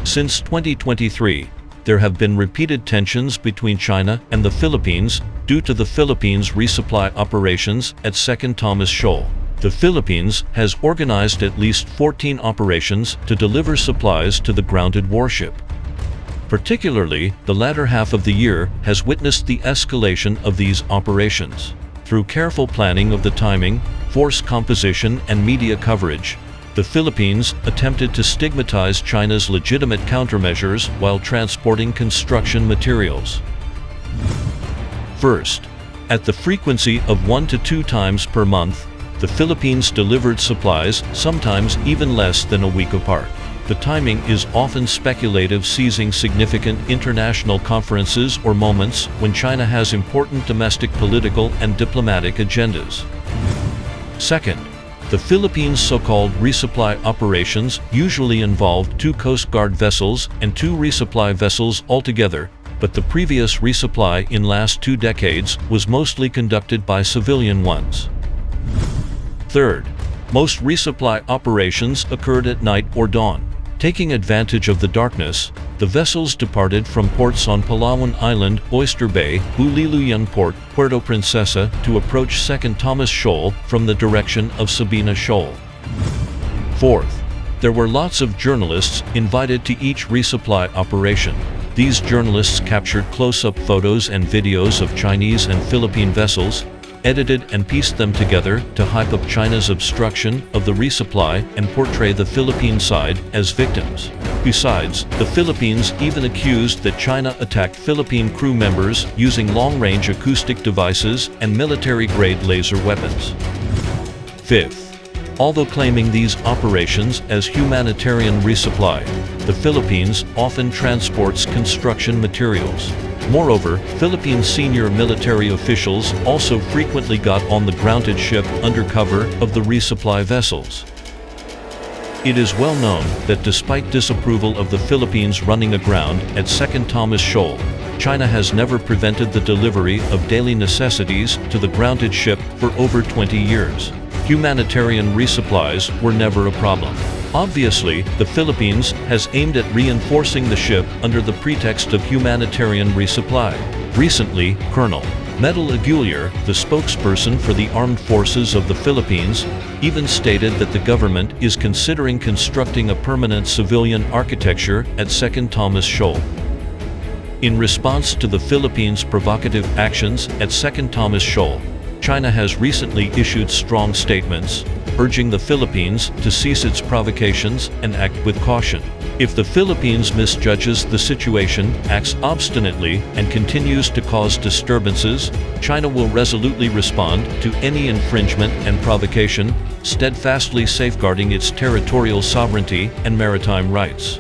Since 2023, there have been repeated tensions between China and the Philippines due to the Philippines' resupply operations at Second Thomas Shoal. The Philippines has organized at least 14 operations to deliver supplies to the grounded warship. Particularly, the latter half of the year has witnessed the escalation of these operations. Through careful planning of the timing, force composition, and media coverage, the Philippines attempted to stigmatize China's legitimate countermeasures while transporting construction materials. First, at the frequency of 1 to 2 times per month, the Philippines delivered supplies, sometimes even less than a week apart. The timing is often speculative, seizing significant international conferences or moments when China has important domestic political and diplomatic agendas. Second, the Philippines' so-called resupply operations usually involved 2 Coast Guard vessels and 2 resupply vessels altogether, but the previous resupply in last 2 decades was mostly conducted by civilian ones. Third, most resupply operations occurred at night or dawn. Taking advantage of the darkness, the vessels departed from ports on Palawan Island, Oyster Bay, Buliluyan Port, Puerto Princesa to approach Second Thomas Shoal from the direction of Sabina Shoal. Fourth, there were lots of journalists invited to each resupply operation. These journalists captured close-up photos and videos of Chinese and Philippine vessels, edited and pieced them together to hype up China's obstruction of the resupply and portray the Philippine side as victims. Besides, the Philippines even accused that China attacked Philippine crew members using long-range acoustic devices and military-grade laser weapons. Fifth, although claiming these operations as humanitarian resupply, the Philippines often transports construction materials. Moreover, Philippine senior military officials also frequently got on the grounded ship under cover of the resupply vessels. It is well known that despite disapproval of the Philippines running aground at Second Thomas Shoal, China has never prevented the delivery of daily necessities to the grounded ship for over 20 years. Humanitarian resupplies were never a problem. Obviously, the Philippines has aimed at reinforcing the ship under the pretext of humanitarian resupply. Recently, Colonel Medal Aguilar, the spokesperson for the Armed Forces of the Philippines, even stated that the government is considering constructing a permanent civilian architecture at Second Thomas Shoal. In response to the Philippines' provocative actions at Second Thomas Shoal, China has recently issued strong statements, urging the Philippines to cease its provocations and act with caution. If the Philippines misjudges the situation, acts obstinately, and continues to cause disturbances, China will resolutely respond to any infringement and provocation, steadfastly safeguarding its territorial sovereignty and maritime rights.